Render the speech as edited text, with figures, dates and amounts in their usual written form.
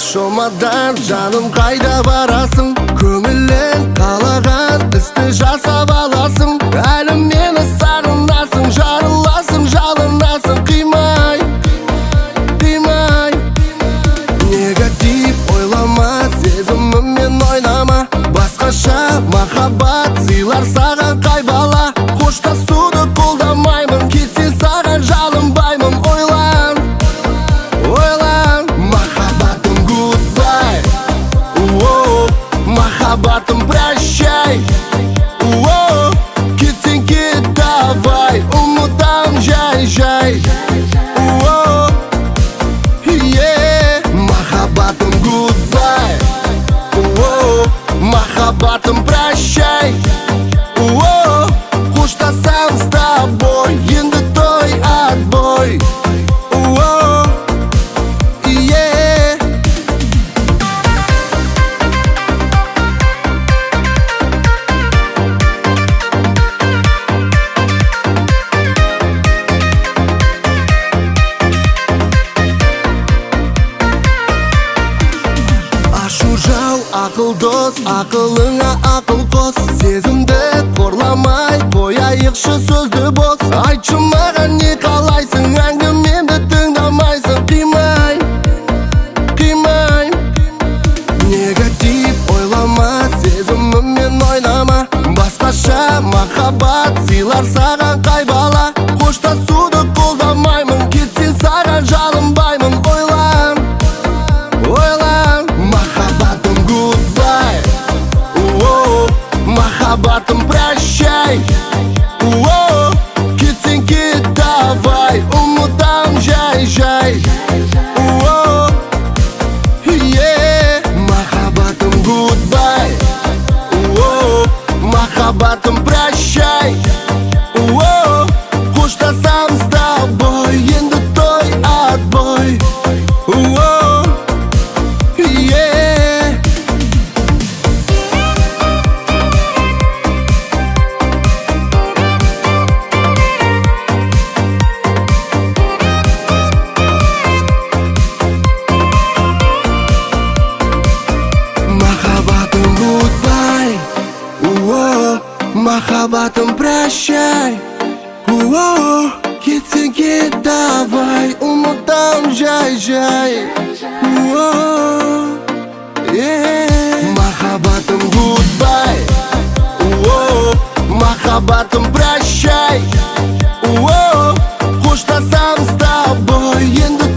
Шомадан жаным қайда барасың? Көңілің қалаған істі жасап аласың. Әлі мені сағынасың, жарыласың, жалынасың. Қимай, қимай. Негатив ойлама, сезіміммен ойнама. Басқаша махаббат сыйлар саған қай бала. Қоштасуды қолдамаймын, кетсең саған жалынбаймын. Ойлан, ойлан. Махаббатым goodbye, махаббатым прощай. Кетсең кет давай, ұмытам жай-жай. Махаббатым goodbye, махаббатым прощай. Қоштасам с тобой, енді той отбой. Ашу жау, ақыл дос, ақылыңа ақыл қос. Сезімді қорламай, қояйықшы сөзді бос. Айтшы маған не қалайсың, әңгімемді тыңдамайсың. Қимай, қимай. Негатив ойлама, сезіміммен ойнама. Басқаша махаббат сыйлар саған қай бала. Қоштасуды қолдамаймын, кетсең саған жалынбаймын. Ойлан, ойлан. Махаббатым goodbye, махаббатым прощай. Кетсең кет давай, ұмытам жай-жай. Махаббатым goodbye, махаббатым прощай. Қоштасам с тобой, енді той отбой. Махаббатым goodbye, махаббатым прощай. Кетсең кет давай, ұмытам жай-жай. Махаббатым goodbye, махаббатым прощай. Қоштасам с тобой, енді